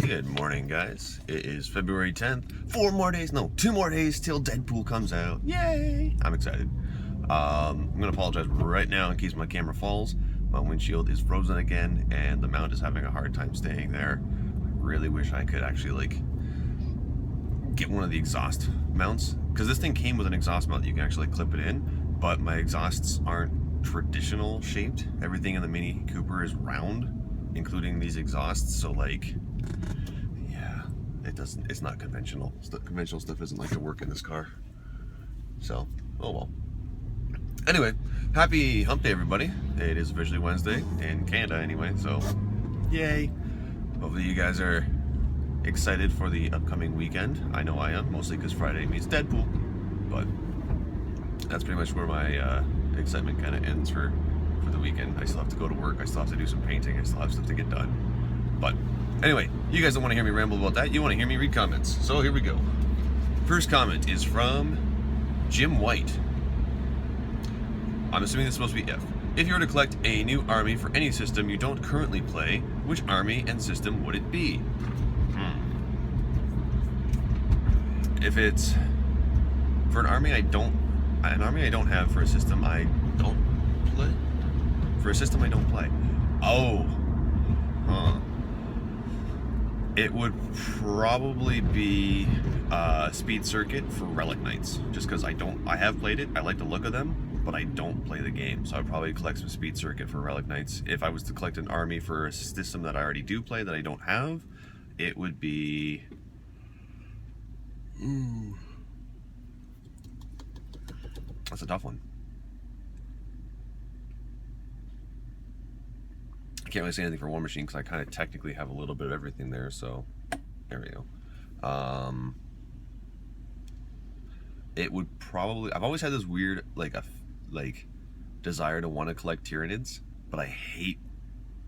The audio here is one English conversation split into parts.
Good morning, guys. It is February 10th. 2 more days till Deadpool comes out. Yay! I'm excited. I'm going to apologize right now in case my camera falls. My windshield is frozen again, and the mount is having a hard time staying there. I really wish I could actually, get one of the exhaust mounts. Because this thing came with an exhaust mount that you can actually clip it in, but my exhausts aren't traditional shaped. Everything in the Mini Cooper is round, including these exhausts, so yeah, it's not conventional. Conventional stuff isn't like to work in this car. So, oh well. Anyway, happy hump day, everybody. It is officially Wednesday, in Canada anyway, so yay. Hopefully you guys are excited for the upcoming weekend. I know I am, mostly because Friday means Deadpool, but that's pretty much where my excitement kind of ends for the weekend. I still have to go to work, I still have to do some painting, I still have stuff to get done. But anyway, you guys don't want to hear me ramble about that, you want to hear me read comments. So here we go. First comment is from Jim White. I'm assuming this is supposed to be if you were to collect a new army for any system you don't currently play, which army and system would it be? If it's for an army I don't have, for a system I don't play. For a system I don't play. It would probably be Speed Circuit for Relic Knights, just because I have played it, I like the look of them, but I don't play the game, so I'd probably collect some Speed Circuit for Relic Knights. If I was to collect an army for a system that I already do play that I don't have, it would be... That's a tough one. I can't really say anything for War Machine because I kind of technically have a little bit of everything there, so there we go. It would probably... I've always had this weird, desire to want to collect Tyranids, but I hate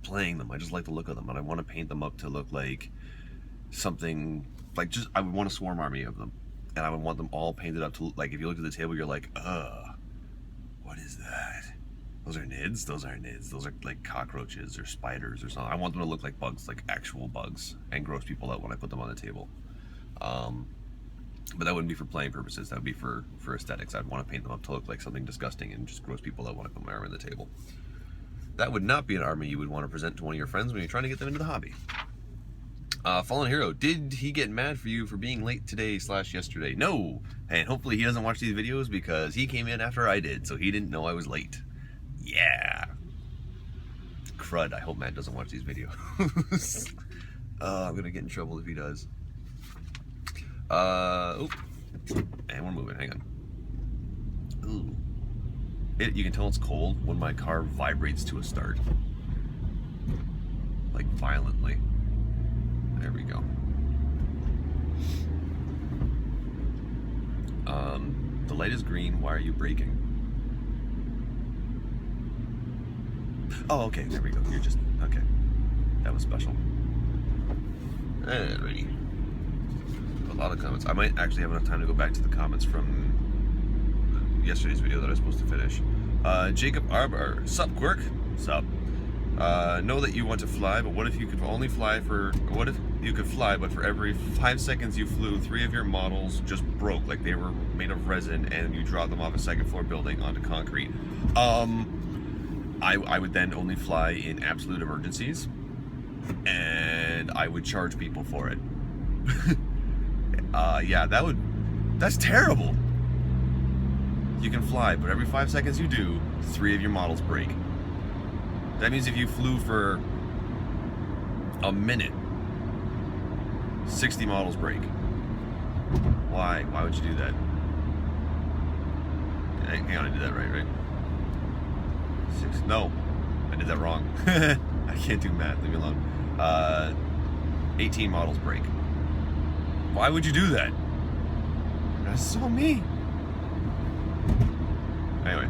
playing them. I just like the look of them, and I want to paint them up to look like something... I would want a swarm army of them, and I would want them all painted up to, if you look at the table, you're like, what is that? Those are nids? Those aren't nids. Those are like cockroaches or spiders or something. I want them to look like bugs, like actual bugs, and gross people out when I put them on the table. But that wouldn't be for playing purposes. That would be for aesthetics. I'd want to paint them up to look like something disgusting and just gross people out when I put my arm on the table. That would not be an army you would want to present to one of your friends when you're trying to get them into the hobby. Fallen Hero, did he get mad for you for being late today/yesterday? No, and hopefully he doesn't watch these videos because he came in after I did, so he didn't know I was late. Yeah. Crud, I hope Matt doesn't watch these videos. I'm gonna get in trouble if he does. And we're moving, hang on. Ooh. You can tell it's cold when my car vibrates to a start. Like violently. There we go. The light is green. Why are you braking? Oh, okay. There we go. You're just... Okay. That was special. Alrighty. A lot of comments. I might actually have enough time to go back to the comments from yesterday's video that I was supposed to finish. Jacob Arbor. Sup, Quirk? Sup. Know that you want to fly, but what if you could only fly for... What if you could fly, but for every 5 seconds you flew, 3 of your models just broke, like they were made of resin, and you dropped them off a second floor building onto concrete? I would then only fly in absolute emergencies, and I would charge people for it. Yeah, that's terrible. You can fly, but every 5 seconds you do, 3 of your models break. That means if you flew for a minute, 60 models break. Why? Why would you do that? Hang on, I did that right? No, I did that wrong. I can't do math, leave me alone. 18 models break. Why would you do that? That's so mean. Anyway.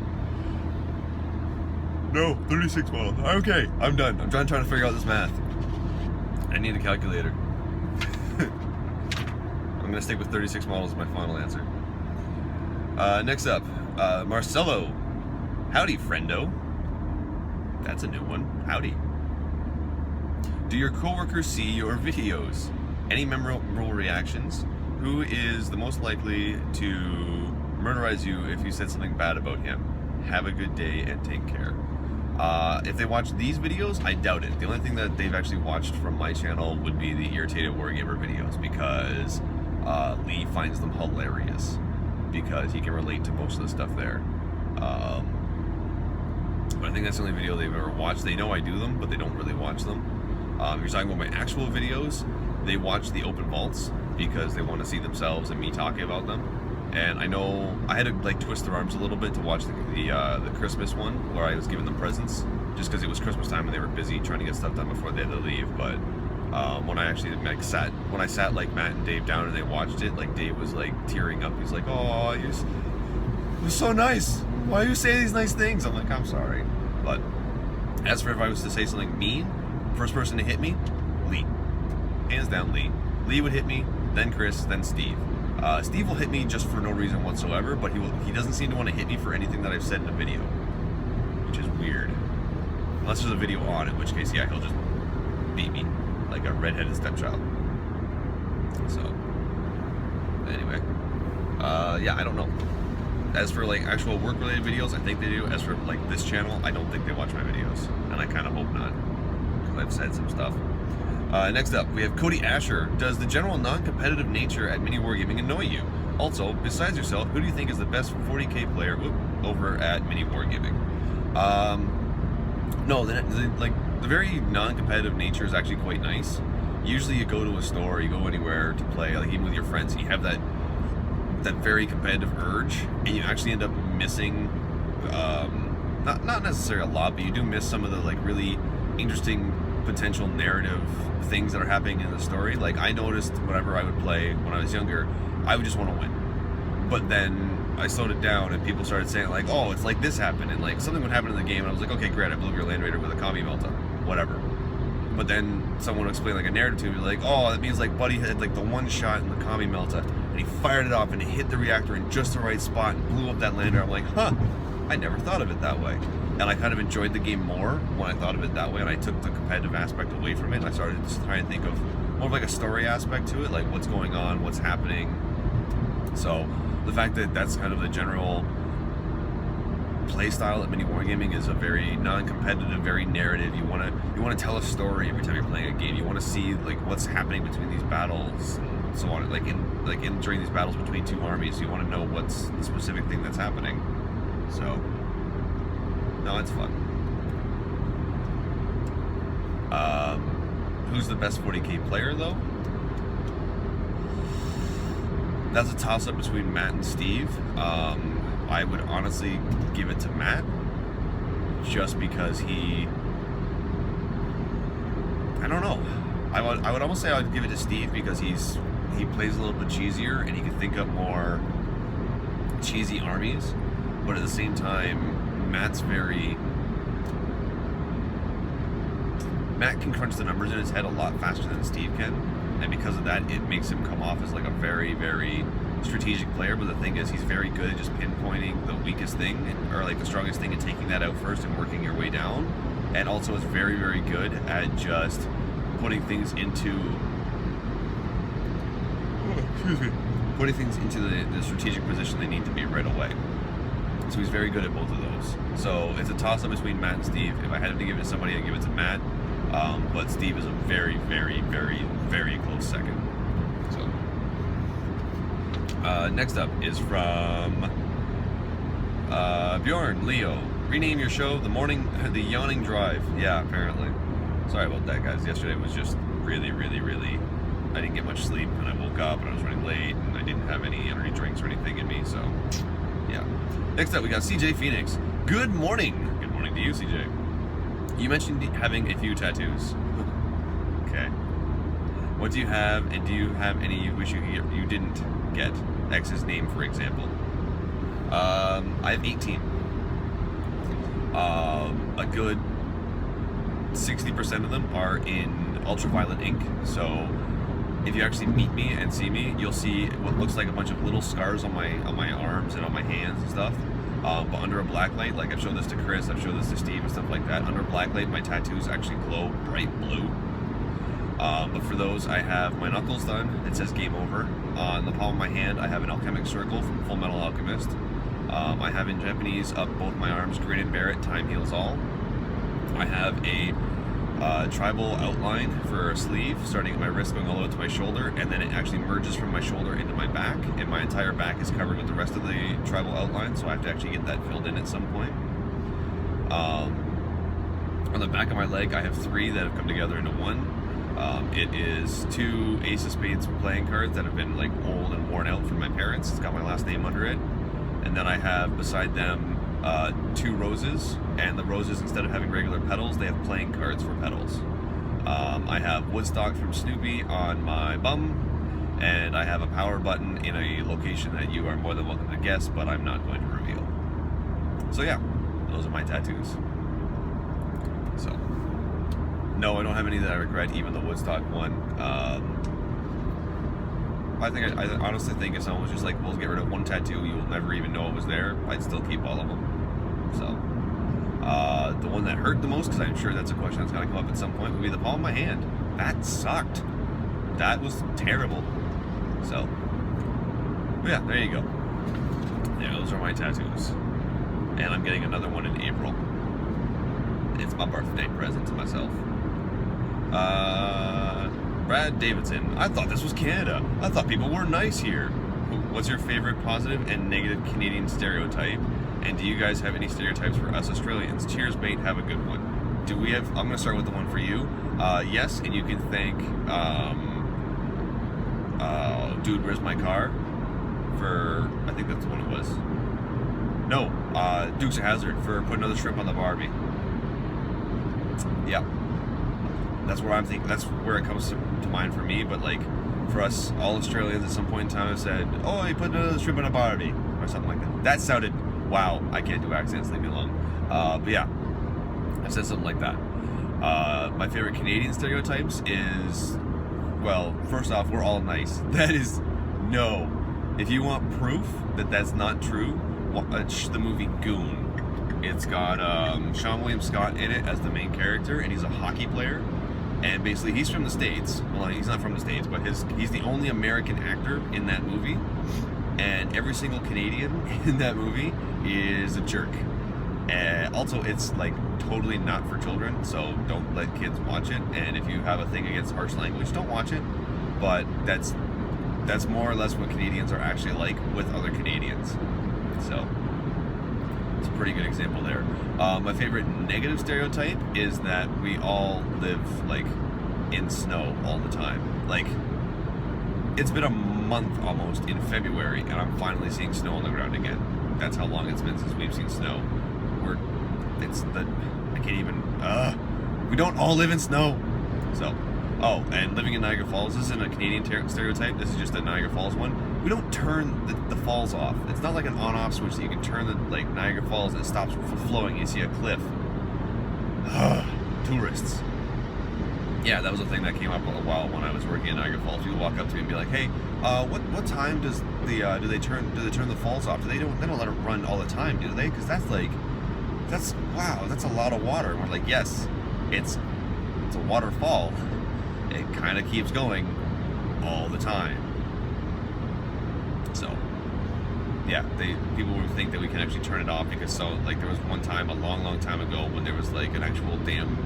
No, 36 models. Okay, I'm done. I'm trying to figure out this math. I need a calculator. I'm gonna stick with 36 models as my final answer. Next up, Marcelo. Howdy, friendo. That's a new one. Howdy. Do your coworkers see your videos? Any memorable reactions? Who is the most likely to murderize you if you said something bad about him? Have a good day and take care. If they watch these videos, I doubt it. The only thing that they've actually watched from my channel would be the Irritated Wargamer videos, because Lee finds them hilarious because he can relate to most of the stuff there. But I think that's the only video they've ever watched. They know I do them, but they don't really watch them. If you're talking about my actual videos, they watch the open vaults because they want to see themselves and me talking about them. And I know I had to like twist their arms a little bit to watch the Christmas one where I was giving them presents, just because it was Christmas time and they were busy trying to get stuff done before they had to leave. But when I actually like sat like Matt and Dave down and they watched it, like Dave was like tearing up. He's like, "Oh, you're so nice. Why are you saying these nice things?" I'm like, "I'm sorry." But as for if I was to say something mean, first person to hit me, Lee. Hands down, Lee. Lee would hit me, then Chris, then Steve. Steve will hit me just for no reason whatsoever, but he doesn't seem to want to hit me for anything that I've said in a video, which is weird. Unless there's a video on, in which case, yeah, he'll just beat me like a redheaded stepchild. So, anyway, yeah, I don't know. As for like actual work-related videos, I think they do. As for like this channel, I don't think they watch my videos, and I kind of hope not, because I've said some stuff. Next up, we have Cody Asher. Does the general non-competitive nature at Mini Wargaming annoy you? Also, besides yourself, who do you think is the best 40k player over at Mini Wargaming? No, the very non-competitive nature is actually quite nice. Usually you go to a store, you go anywhere to play, like even with your friends, and you have that very competitive urge, and you actually end up missing, not necessarily a lot, but you do miss some of the like really interesting potential narrative things that are happening in the story. Like I noticed whenever I would play when I was younger, I would just want to win. But then I slowed it down and people started saying like, "Oh, it's like this happened," and like something would happen in the game and I was like, "Okay, great, I blew up your Land Raider with a commie melta," whatever. But then someone would explain like a narrative to me, like, "Oh, that means like Buddy had like the one shot in the commie melta and he fired it off and it hit the reactor in just the right spot and blew up that lander." I'm like, "Huh, I never thought of it that way." And I kind of enjoyed the game more when I thought of it that way, and I took the competitive aspect away from it, and I started just trying to think of more of like a story aspect to it, like what's going on, what's happening. So the fact that that's kind of the general play style at Mini Wargaming is a very non-competitive, very narrative. You want to tell a story every time you're playing a game. You want to see like what's happening between these battles and so on. Like in during these battles between two armies, you want to know what's the specific thing that's happening. So. No, it's fun. Who's the best 40k player, though? That's a toss-up between Matt and Steve. I would honestly give it to Matt, just because I don't know. I would almost say I would give it to Steve because he plays a little bit cheesier and he can think up more cheesy armies, but at the same time, Matt can crunch the numbers in his head a lot faster than Steve can, and because of that, it makes him come off as like a very, very strategic player. But the thing is, he's very good at just pinpointing the weakest thing, or like the strongest thing, and taking that out first and working your way down. And also is very, very good at just putting things into the strategic position they need to be right away. So he's very good at both of those. So it's a toss-up between Matt and Steve. If I had to give it to somebody, I'd give it to Matt. But Steve is a very, very, very, very close second. So next up is from Bjorn Leo. Rename your show the Yawning Drive. Yeah, apparently. Sorry about that, guys. Yesterday was just really, really, really. I didn't get much sleep, and I woke up and I was running late, and I didn't have any energy drinks or anything in me. So yeah. Next up, we got CJ Phoenix. Good morning. Good morning to you, CJ. You mentioned having a few tattoos. Okay. What do you have, and do you have any you wish you didn't get? X's name, for example. I have 18. A good 60% of them are in ultraviolet ink. So if you actually meet me and see me, you'll see what looks like a bunch of little scars on my arms and on my hands and stuff. But under a black light, like I've shown this to Chris, I've shown this to Steve and stuff like that, under a black light my tattoos actually glow bright blue. But for those, I have my knuckles done. It says game over. On the palm of my hand, I have an alchemic circle from Full Metal Alchemist. I have in Japanese up both my arms, Grin and Bear It, Time Heals All. I have a tribal outline for a sleeve, starting at my wrist, going all the way to my shoulder, and then it actually merges from my shoulder into my back, and my entire back is covered with the rest of the tribal outline, so I have to actually get that filled in at some point. On the back of my leg, I have 3 that have come together into one. It is 2 Ace of Spades playing cards that have been like old and worn out from my parents. It's got my last name under it. And then I have beside them 2 roses, and the roses, instead of having regular petals, they have playing cards for petals. I have Woodstock from Snoopy on my bum, and I have a power button in a location that you are more than welcome to guess, but I'm not going to reveal. So yeah, those are my tattoos. So, no, I don't have any that I regret, even the Woodstock one. I honestly think if someone was just like, we'll get rid of one tattoo, you will never even know it was there, I'd still keep all of them. So, the one that hurt the most, because I'm sure that's a question that's going to come up at some point, would be the palm of my hand. That sucked. That was terrible. So, yeah, there you go. Yeah, those are my tattoos. And I'm getting another one in April. It's my birthday present to myself. Brad Davidson. I thought this was Canada. I thought people were nice here. What's your favorite positive and negative Canadian stereotype? And do you guys have any stereotypes for us Australians? Cheers, mate. Have a good one. Do we have... I'm going to start with the one for you. Yes, and you can thank... Dude, Where's My Car? For... I think that's the one it was. No, Dukes of Hazzard for putting another shrimp on the Barbie. Yeah. That's where I'm thinking. That's where it comes to mind for me. But like, for us, all Australians at some point in time have said, "Oh, you put another shrimp on a Barbie," or something like that. That sounded... Wow, I can't do accents. Leave me alone. But yeah, I said something like that. My favorite Canadian stereotypes is, well, first off, we're all nice. That is no. If you want proof that that's not true, watch the movie Goon. It's got Sean William Scott in it as the main character, and he's a hockey player. And basically, he's from the States. Well, he's not from the States, but he's the only American actor in that movie. And every single Canadian in that movie is a jerk. Also, it's like totally not for children, so don't let kids watch it. And if you have a thing against harsh language, don't watch it. But that's more or less what Canadians are actually like with other Canadians. So it's a pretty good example there. My favorite negative stereotype is that we all live like in snow all the time. Like, it's been a month almost in February, and I'm finally seeing snow on the ground again. That's how long it's been since we've seen snow. I can't even, we don't all live in snow. So, oh, and living in Niagara Falls, this isn't a Canadian stereotype, this is just a Niagara Falls one. We don't turn the falls off. It's not like an on-off switch that you can turn the, like, Niagara Falls and it stops flowing, you see a cliff. Tourists. Yeah, that was a thing that came up a while when I was working in Niagara Falls. People walk up to me and be like, "Hey, what time does the do they turn the falls off? They don't let it run all the time, do they? Because that's a lot of water." And we're like, "Yes, it's a waterfall. It kind of keeps going all the time." So yeah, people would think that we can actually turn it off because there was one time a long time ago when there was like an actual dam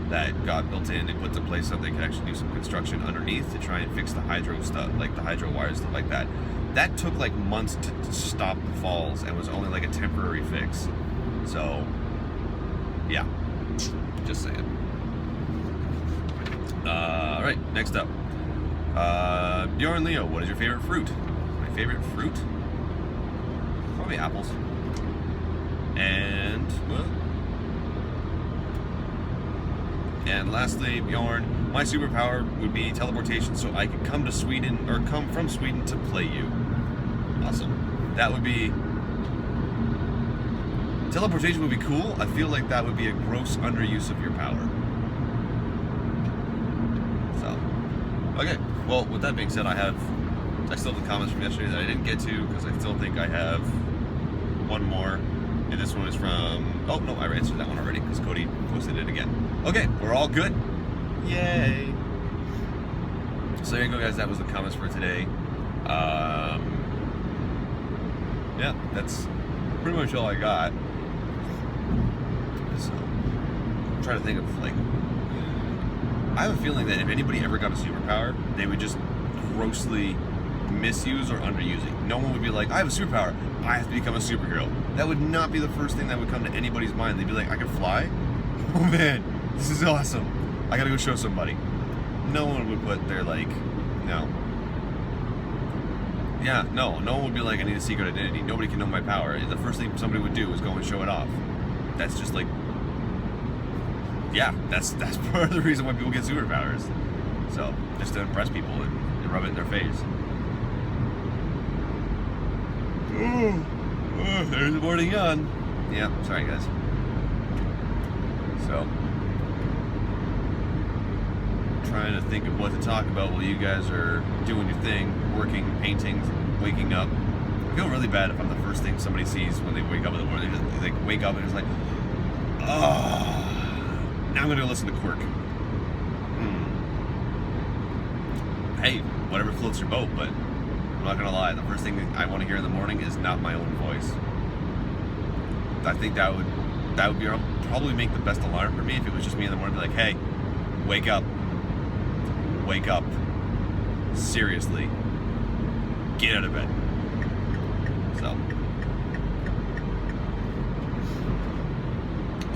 that got built in and put to place so they could actually do some construction underneath to try and fix the hydro stuff, like the hydro wires, stuff like that. That took like months to stop the falls and was only like a temporary fix. So, yeah, just saying. Alright, next up. Bjorn Leo, what is your favorite fruit? My favorite fruit? Probably apples. And, well... And lastly, Bjorn, my superpower would be teleportation so I could come to Sweden, or come from Sweden to play you. Awesome. That would be... Teleportation would be cool. I feel like that would be a gross underuse of your power. So, okay. Well, with that being said, I still have the comments from yesterday that I didn't get to, because I still think I have one more. And this one is from... Oh, no, I answered that one already, because Cody posted it again. Okay, we're all good. Yay. So there you go, guys. That was the comments for today. Yeah, that's pretty much all I got. So I'm trying to think of, like, I have a feeling that if anybody ever got a superpower, they would just grossly misuse or underuse it. No one would be like, I have a superpower, I have to become a superhero. That would not be the first thing that would come to anybody's mind. They'd be like, I can fly? Oh man, this is awesome. I gotta go show somebody. No one would put their, like, no. Yeah, no one would be like, I need a secret identity. Nobody can know my power. The first thing somebody would do is go and show it off. That's just like, yeah, that's part of the reason why people get superpowers. So, just to impress people and rub it in their face. Oh, there's the morning yawn. Yeah, sorry guys. So, trying to think of what to talk about while you guys are doing your thing, working, painting, waking up. I feel really bad if I'm the first thing somebody sees when they wake up in the morning. They wake up and it's like, oh, now I'm gonna go listen to Quirk. Hey, whatever floats your boat, but I'm not gonna lie, the first thing I want to hear in the morning is not my own voice. I think that would be probably make the best alarm for me if it was just me in the morning, be like, hey, wake up. Wake up. Seriously. Get out of bed. So.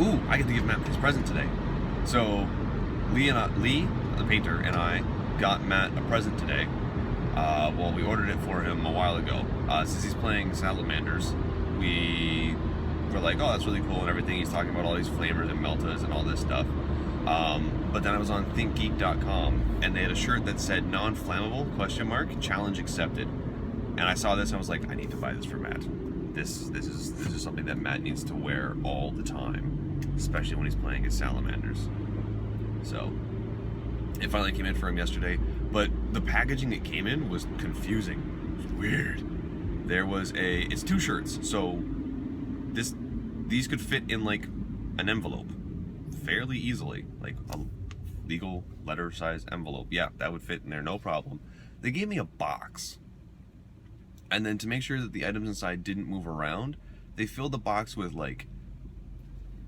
Ooh, I get to give Matt his present today. So, Lee, the painter, and I got Matt a present today. Well, we ordered it for him a while ago. Since he's playing Salamanders, we were like, oh, that's really cool and everything. He's talking about all these flamers and meltas and all this stuff. But then I was on thinkgeek.com and they had a shirt that said non-flammable, ? Challenge accepted. And I saw this and I was like, I need to buy this for Matt. This is something that Matt needs to wear all the time, especially when he's playing his Salamanders. So it finally came in for him yesterday, but the packaging it came in was confusing. It was weird. It's 2 shirts, so these could fit in like an envelope fairly easily, like a legal letter size envelope. Yeah, that would fit in there, no problem. They gave me a box, and then to make sure that the items inside didn't move around, they filled the box with like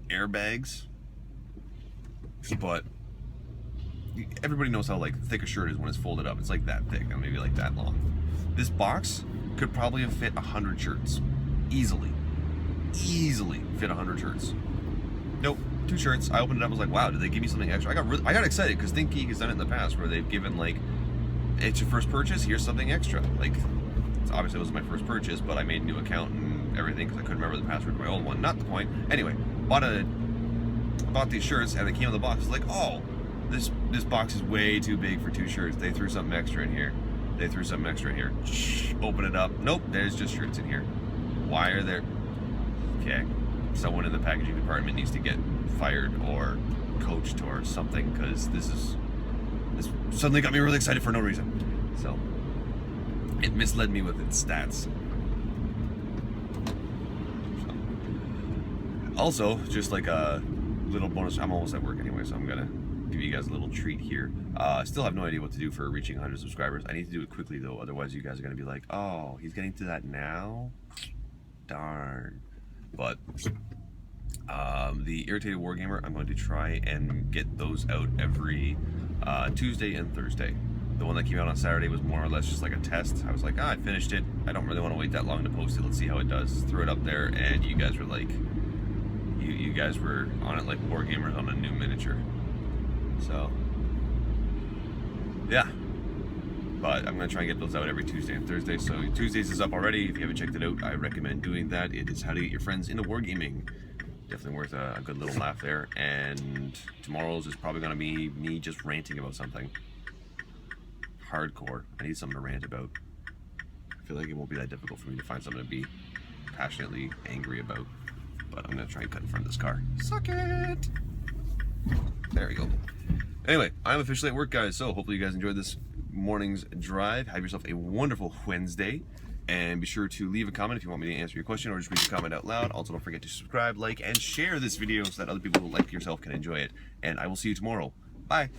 airbags. But everybody knows how like thick a shirt is when it's folded up. It's like that thick, or maybe like that long. This box could probably have fit 100 shirts. Easily fit 100 shirts. Nope, 2 shirts. I opened it up, I was like, wow, did they give me something extra? I got excited because ThinkGeek has done it in the past where they've given like, it's your first purchase, here's something extra. Like, obviously it was my first purchase, but I made a new account and everything because I couldn't remember the password to my old one. Not the point. Anyway, bought these shirts and they came in the box. It's like, oh, this box is way too big for 2 shirts. They threw something extra in here. Shh, open it up. Nope, there's just shirts in here. Why are there? Okay, someone in the packaging department needs to get fired or coached or something, because this suddenly got me really excited for no reason. So it misled me with its stats. So, also, just like a little bonus, I'm almost at work anyway, so I'm gonna give you guys a little treat here. I still have no idea what to do for reaching 100 subscribers. I need to do it quickly though, otherwise you guys are gonna be like, oh, he's getting to that now? Darn. But the Irritated Wargamer, I'm going to try and get those out every Tuesday and Thursday. The one that came out on Saturday was more or less just like a test. I was like, I finished it. I don't really want to wait that long to post it. Let's see how it does. Threw it up there, and you guys were like, you guys were on it like Wargamers on a new miniature. So, yeah. But I'm going to try and get those out every Tuesday and Thursday. So Tuesdays is up already. If you haven't checked it out, I recommend doing that. It is how to get your friends into wargaming. Definitely worth a good little laugh there. And tomorrow's is probably going to be me just ranting about something. Hardcore. I need something to rant about. I feel like it won't be that difficult for me to find something to be passionately angry about. But I'm going to try and cut in front of this car. Suck it! There we go. Anyway, I'm officially at work, guys, so hopefully you guys enjoyed this morning's drive. Have yourself a wonderful Wednesday, and be sure to leave a comment if you want me to answer your question or just read your comment out loud. Also, don't forget to subscribe, like, and share this video so that other people who like yourself can enjoy it. And I will see you tomorrow. Bye!